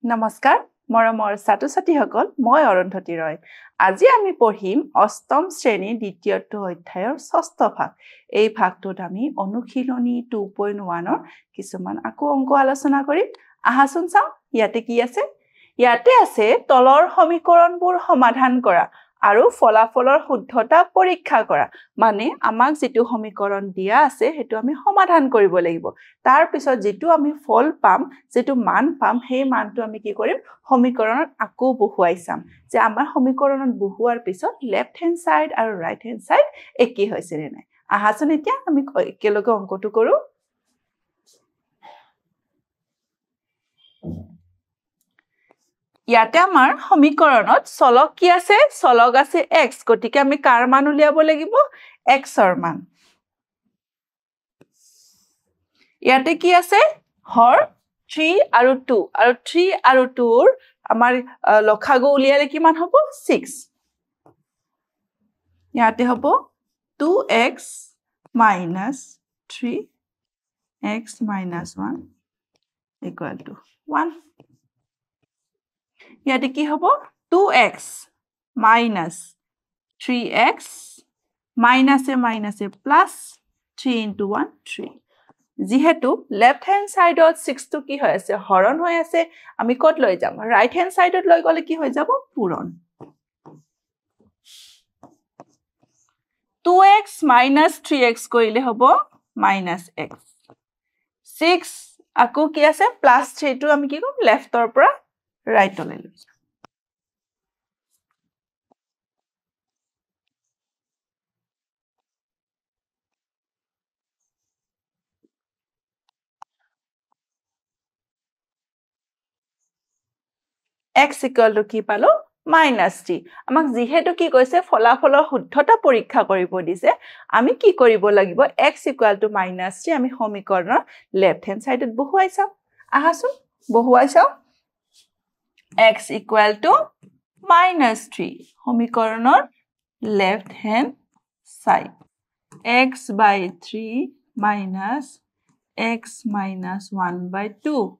নমস্কাৰ মৰমৰ ছাত্ৰ-ছাত্ৰীসকল মই অৰুন্ধতী ৰয় আজি আমি পঢ়িম অষ্টম শ্ৰেণীৰ দ্বিতীয়টো অধ্যায়ৰ ষষ্ঠ ভাগ এই ভাগটোত আমি অনুশীলনী 2.1 ৰ কিছুমান আকৌ অংক আলোচনা কৰিম আহাচোন চাও ইয়াতে কি আছে ইয়াতে আছে তলৰ সমীকৰণবোৰ সমাধান কৰা আৰু ফলাফলৰ শুদ্ধতা পৰীক্ষা কৰা মানে আমাক যেটো সমীকৰণ দিয়া আছে হেতু আমি সমাধান কৰিব লাগিব তাৰ পিছত যেটো আমি ফল পাম যেটো মান পাম সেই মানটো আমি কি কৰিম সমীকৰণত আকৌ বহুৱাই চাম যে আমাৰ সমীকৰণত বহুৱাৰ পিছত লেফট হ্যান্ড সাইড আৰু ৰাইট হ্যান্ড সাইড একেই হৈছে নে নাই আহাচোন এতিয়া আমি একেলগে অংকটো কৰো ইয়াতে আমাৰ সমীকৰণত চলক কি আছে চলক আছে x গতিকে আমি কাৰ মান উলিয়াব লাগিব x ৰ মান ইয়াতে কি আছে হৰ 3 আৰু 2 আৰু 3 আৰু 2 ৰ আমাৰ লখাগু উলিয়ালে কিমান হ'ব 6 ইয়াতে হ'ব 2x - 3x - 1 = 1 ইয়াতে কি হ'ব 2x minus 3x minus a plus 3 into 1 3 যেহেতু left hand side ত 6 টো কি হৈ আছে হৰণ হৈ আছে আমি কত লৈ যাম right hand side ত লৈ গলে কি হৈ যাব পূৰণ 2x minus 3x কৰিলে হ'ব minus x 6 আকৌ কি আছে plus 3 টো আমি কি কৰিম left ৰ পৰা right লৈ লৈ x equal to কি পালো minus 3 আমাক যেহেতু কি কৈছে ফলাফলৰ শুদ্ধতা পৰীক্ষা কৰিব দিছে আমি কি কৰিব লাগিব x equal to minus 3 আমি সমীকৰণৰ left hand side ত বহুৱাই চাও আহাচোন বহুৱাই চাও x equal to minus 3 সমীকৰণৰ left hand side x by 3 minus x minus 1 by 2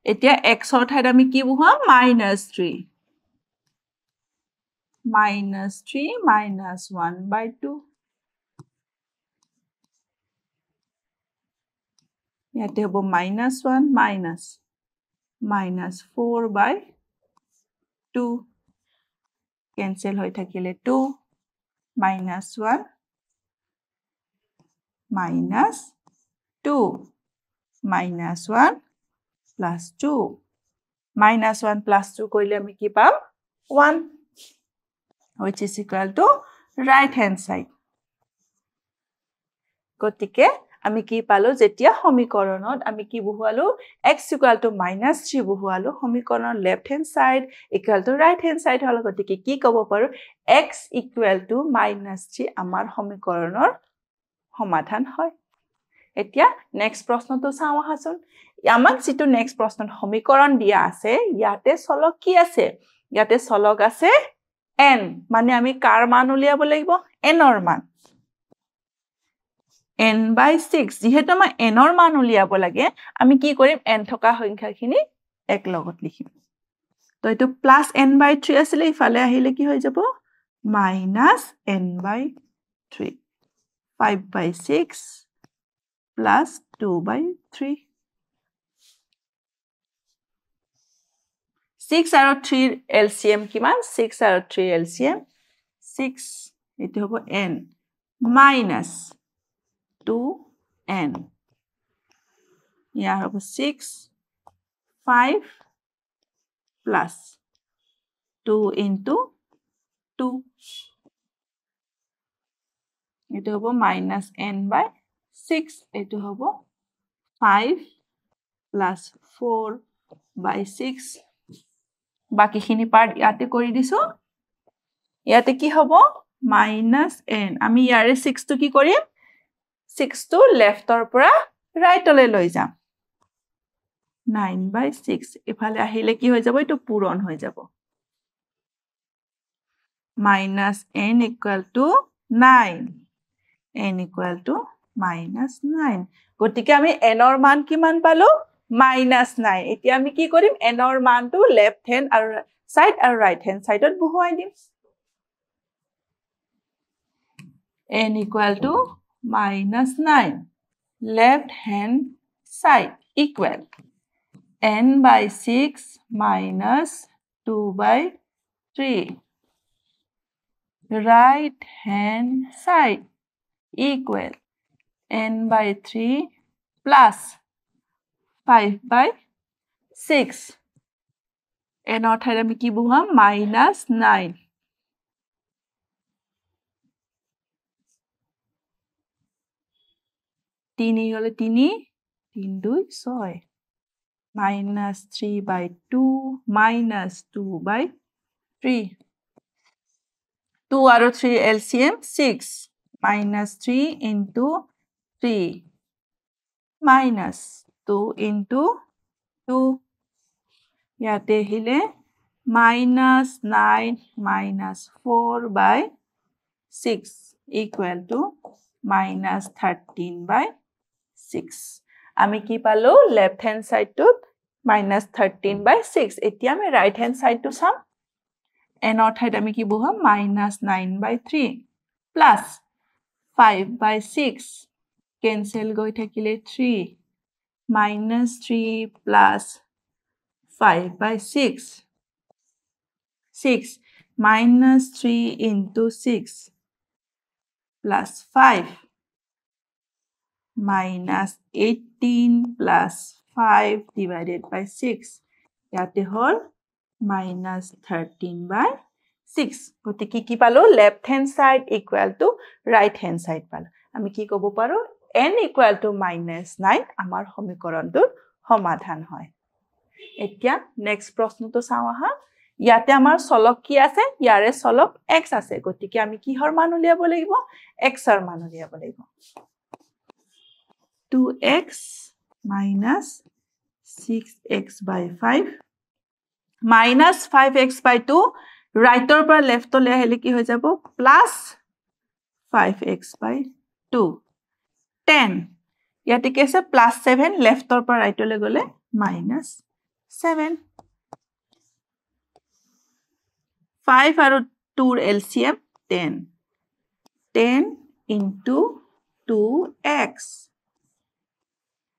এতিয়া x ৰ ঠাইত আমি কি বহুৱাম minus 3 minus 3 minus 1 by 2 ইয়াতে হ'ব minus 1 minus minus 4 by 2 cancel হৈ থাকিলে 2 minus 1 minus 2 minus 1 plus 2 minus 1 plus 2 কৰিলে আমি কি পাম 1 which is equal to right hand side গতিকে আমি কি পালো যেতিয়া সমীকৰণত আমি কি বহুৱালো x equal to minus 3 বহুৱালো সমীকৰণৰ left hand side equal to right hand side হল গতিকে কি ক'ব পাৰো x equal to minus 3 আমাৰ সমীকৰণৰ সমাধান হয় এতিয়া নেক্সট প্ৰশ্নটো চাও আহাচোন আমাক যেটো নেক্সট প্ৰশ্নত সমীকৰণ দিয়া আছে ইয়াতে চলক কি আছে ইয়াতে চলক আছে n মানে আমি কাৰ মান উলিয়াব লাগিব n ৰ মান n by 6 যেহেতু আমাৰ n ৰ মান উলিয়াব লাগে আমি কি কৰিম n থকা সংখ্যাখিনি এক লগত লিখিম তো এটো প্লাস n by 3 আছিল ইফালে আহিলে কি হৈ যাব minus n by 3 5 by 6 plus 2 by 3 6 আৰু 3 LCM কিমান 6 আৰু 3 LCM 6 এটো হ'ব n minus 2n ইয়াৰ হ'ব 6 5 plus 2 into 2 এটো হ'ব minus n by 6 এটো হ'ব 5 plus 4 by 6 বাকিখিনি পাৰ্ট ইয়াতে কৰি দিছো ইয়াতে কি হ'ব minus n আমি ইয়াৰে 6 টো কি কৰিম 6 টো left ৰ পৰা right লৈ লৈ যাম 9 by 6 ইফালে আহিলে কি হৈ যাব এটো পূৰণ হৈ যাব minus n equal to 9 n equal to minus 9 গতিকে আমি n ৰ মান কিমান পালো minus 9. এতিয়া আমি কি কৰিম n ৰ মানটো left hand আৰু side আৰু right hand side বহুৱাই দিম n equal to minus 9 left hand side equal n by 6 minus 2 by 3 right hand side equal n by 3 plus 5 by 6 n or ঠাইত আমি কি বহুৱাম minus 9 3 হলে 3 3 2 6 minus 3 by 2 minus 2 by 3 2 আৰু 3 LCM 6 minus 3 into 3 minus 2 into 2 ইয়াতে আহিলে minus 9 minus 4 by 6 equal to minus 13 by 6 আমি কি পালো left hand side to minus 13 by 6 এতিয়া আমি right hand side to চাম n or ঠাইত আমি কি বহুৱাম minus 9 by 3 plus 5 by 6 cancel গৈ থাকিলে 3 minus 3 plus 5 by 6 6 minus 3 into 6 plus 5 minus 18 plus 5 divided by 6 ইয়াতে হল minus 13 by 6 গতিকে কি পালো left hand side equal to right hand side পালো আমি কি কব পাৰো n equal to minus 9 আমাৰ সমীকৰণটোৰ সমাধান হয় এতিয়া next প্ৰশ্নটো চাও আহা ইয়াতে আমাৰ চলক কি আছে ইয়াৰে চলক x আছে গতিকে আমি কিহৰ মান উলিয়াব লাগিব x ৰ মান উলিয়াব লাগিব 2x minus 6x by 5 minus 5x by 2 right or পৰা left লৈ আহিলে কি হৈ যাব plus 5x by 2 10 ইয়াতে কি আছে plus 7 left or পৰা right লৈ গলে minus 7 5 আৰু 2 LCM 10 10 into 2x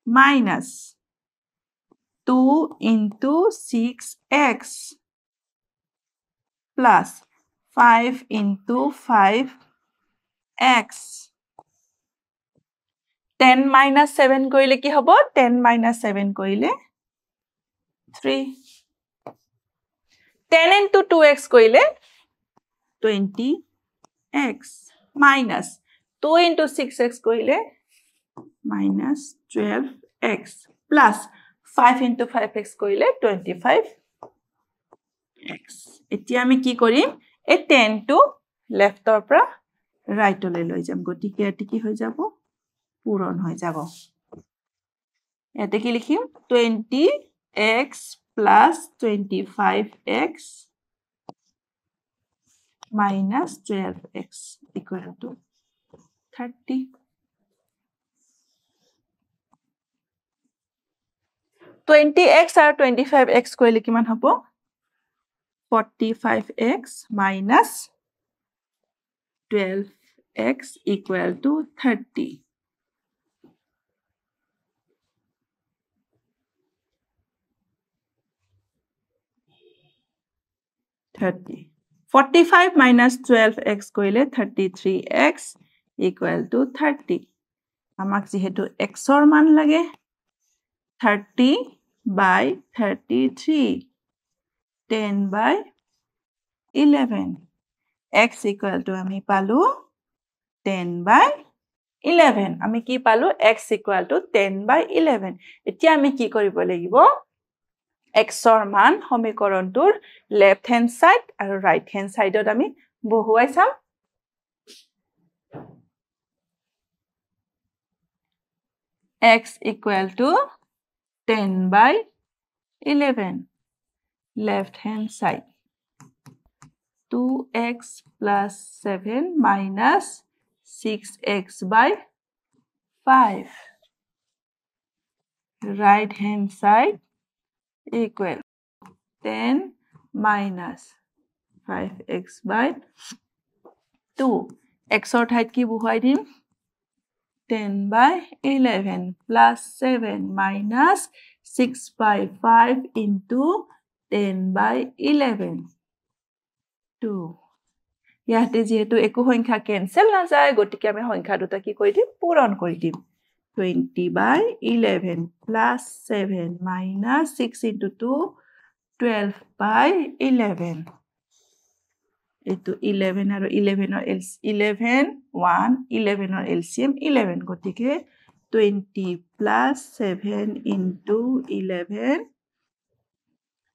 minus 2 into 6x plus 5 into 5x 10 minus 7 কৰিলে কি হ'ব 10 minus 7 কৰিলে 3 10 into 2x কৰিলে 20x minus 2 into 6x কৰিলে minus 12x plus 5 into 5x কৰিলে 25x এতিয়া আমি কি কৰিম এই 10 টো left or পৰা right লৈ লৈ যাম গতিকে এটি কি হৈ যাব পূৰণ হৈ যাব এতে কি লিখিম 20x plus 25x minus 12x equal to 30 20x আৰু 25x কৰিলে কিমান হ'ব 45x minus 12x equal to 30 45 minus 12x কৰিলে 33x equal to 30 আমাক যেহেতু x ৰ মান লাগে 30 by 33 10 by 11 x equal to আমি পালো 10 by 11 আমি কি পালো x equal to 10 by 11 এতিয়া আমি কি কৰিব লাগিব x ৰ মান সমীকৰণটোৰ left hand side আৰু right hand side ত আমি বহুৱাই চাম x equal to 10 by 11 left hand side 2x plus 7 minus 6x by 5 right hand side equal 10 minus 5x by 2 x or ঠাইত কি বহুৱাই দিম 10 by 11 plus 7 minus 6 by 5 into 10 by 11 2 ইয়াতে যেহেতু একো সংখ্যা ক্যান্সেল না যায় গতিকে আমি সংখ্যা দুটা কি কৰি দিম পূৰণ কৰি দিম 20 by 11 plus 7 minus 6 into 2 12 by 11 etu 11 aru 11 or 11 1 11 or LCM 11 gotike 20 plus 7 into 11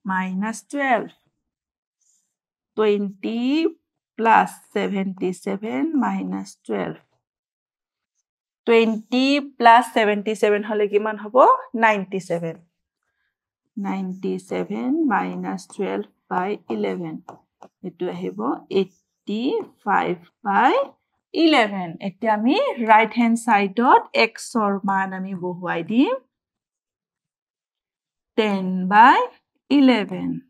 minus 12 20 plus 77 minus 12 20 plus 77 hole kiman hobo 97 97 minus 12 by 11 etu ahibo 85 by 11 etia ami right hand side dot x or মান ami bohuai dim 10 by 11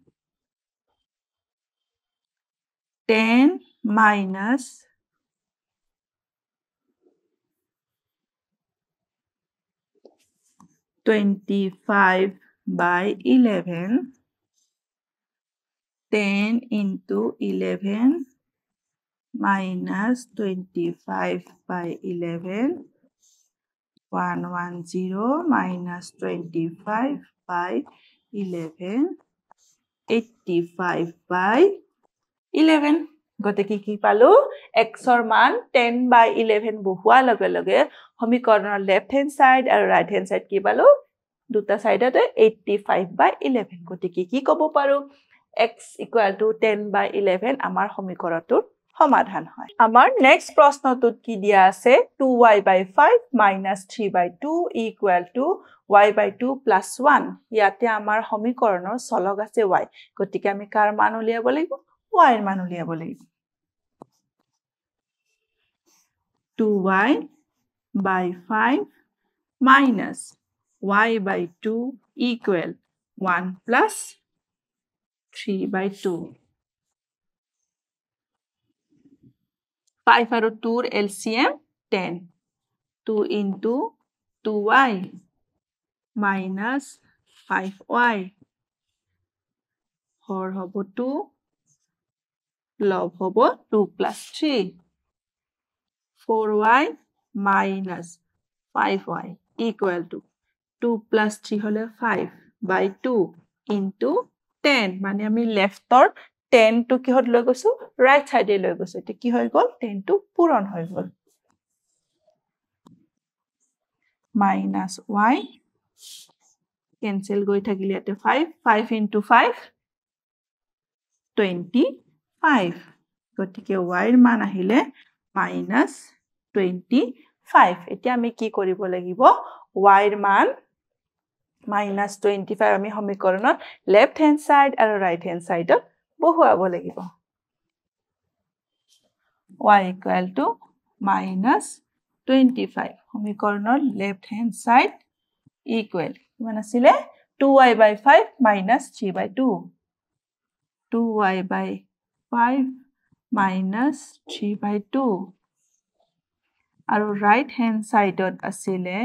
10 minus 25 by 11 10 into 11 minus 25 by 11 110 minus 25 by 11 85 by 11 গতিকে কি পালো x or মান 10 by 11 বহুৱা লগে লগে সমীকৰণৰ left hand side আৰু right hand side কি পালো দুটা সাইডতে 85 by 11 গতিকে কি ক'ব পাৰো x equal to 10 by 11 আমাৰ সমীকৰণটোৰ সমাধান হয় আমাৰ নেক্সট প্ৰশ্নটোত কি দিয়া আছে 2y by 5 minus 3 by 2 equal to y by 2 plus 1 ইয়াতে আমাৰ সমীকৰণৰ চলক আছে y গতিকে আমি কাৰ মান উলিয়াব লাগিব y এর মান উলিয়াব লাগিব 2y by 5 minus y by 2 equal 1 plus 3 by 2 5 আৰু 2 ৰ LCM 10 2 into 2y minus 5y Har হ'ব 2 log hobo 2 plus 3 4y minus 5y equal to 2 plus 3 hole 5 by 2 into 10 মানে আমি লেফটৰ 10 to কিহত লৈ গৈছো ৰাইট সাইডে লৈ গৈছো এতে কি হৈ গল 10 to পূৰণ হৈ গল minus y cancel গৈ থাকিলে এতে 5 5 into 5 25 গতিকে y এর মান আহিলে minus 25 এতিয়া আমি কি কৰিব লাগিব y এৰ মান minus 25 আমি সমীকৰণত লেফট হ্যান্ড সাইড আৰু ৰাইট হ্যান্ড সাইডত বহুৱাব লাগিব y equal to minus 25 সমীকৰণৰ লেফট হ্যান্ড সাইড equal কিমান আছিল 2y by 5 minus 3 by 2 2y by 5 minus 3 by 2 আৰু right hand side ot asile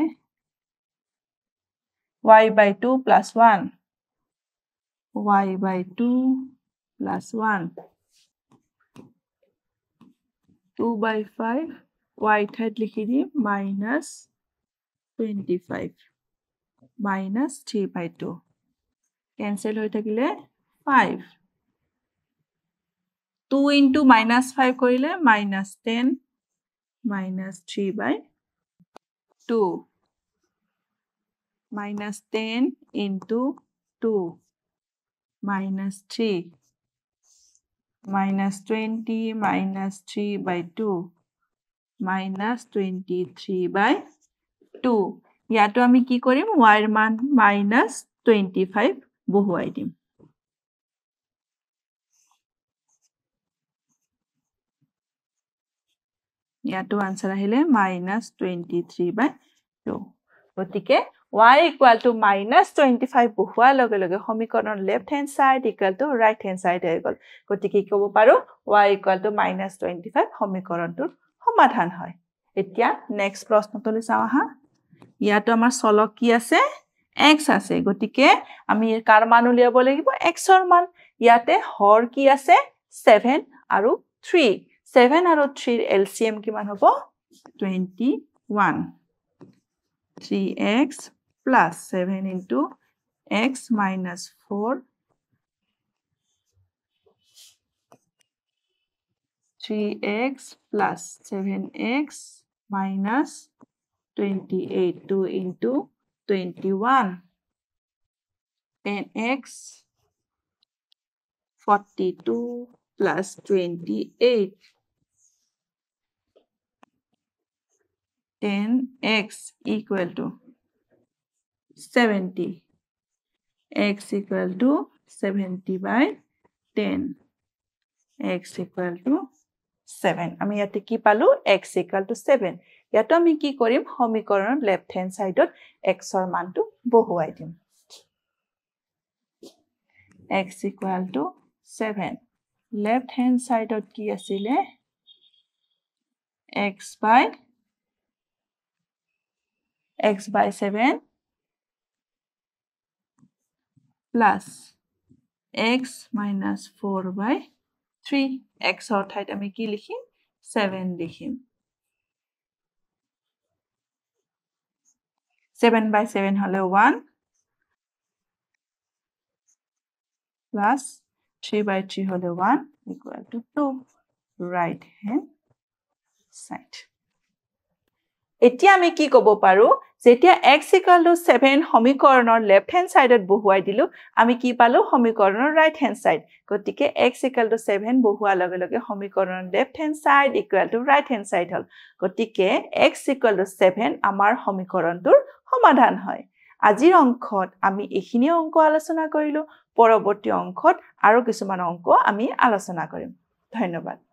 y by 2 plus 1 y by 2 plus 1 2 by 5 y ঠাইত লিখি দিম minus 25 minus 3 by 2 cancel হৈ থাকিলে 5 2 into minus 5 কৰিলে minus 10 minus 3 by 2 minus 10 into 2 minus 3 minus 20 minus 3 by 2 minus 23 by 2 ইয়াতো আমি কি কৰিম y এৰ মান minus 25 বহুৱাই দিম ইয়াতো আনসার আহিলে minus 23 by 2 গতিকে y equal to -25 বহুৱাৰ লগে লগে সমীকৰণৰ left hand side equal to right hand side হৈ গল গতিকে কি ক'ব পাৰো y equal to -25 সমীকৰণটোৰ সমাধান হয় এতিয়া নেক্সট প্ৰশ্নটো চাওঁ আহা ইয়াতো আমাৰ চলক কি আছে x আছে গতিকে আমি কাৰ মান উলিয়াব লাগিব x ৰ মান ইয়াতে হৰ কি আছে 7 আৰু 3 7 আৰু 3 ৰ LCM কিমান হ'ব 21 3x plus 7 into x minus 4 3x plus 7x minus 28 2 into 21 10x 42 plus 28 10x equal to 70 x equal to 70 by 10 x equal to 7 আমি ইয়াতে কি পালো x equal to 7 ইয়াতো আমি কি কৰিম সমীকৰণৰ লেফট হ্যান্ড সাইডত x ৰ মানটো বহুৱাই দিম x equal to 7 left hand side of কি আছিলে x by 7 plus x minus 4 by 3 x or ঠাইত আমি কি লিখিম 7 লিখিম 7 by 7 হলে 1 plus 3 by 3 হলে 1 equal to 2 right hand side এতিয়া আমি কি ক'ব পাৰো যেতিয়া x equal to 7 সমীকৰণৰ লেফট হ্যান্ড সাইডত বহুৱাই দিলো আমি কি পালো সমীকৰণৰ ৰাইট হ্যান্ড সাইড গতিকে x equal to 7 বহুৱাৰ লগে লগে সমীকৰণৰ left hand side equal to right hand side হল গতিকে x equal to 7 আমাৰ সমীকৰণটোৰ সমাধান হয় আজিৰ অংকত আমি এইখিনি অংক আলোচনা কৰিলো পৰৱৰ্তী অংকত আৰু কিছুমান অংক আমি আলোচনা কৰিম ধন্যবাদ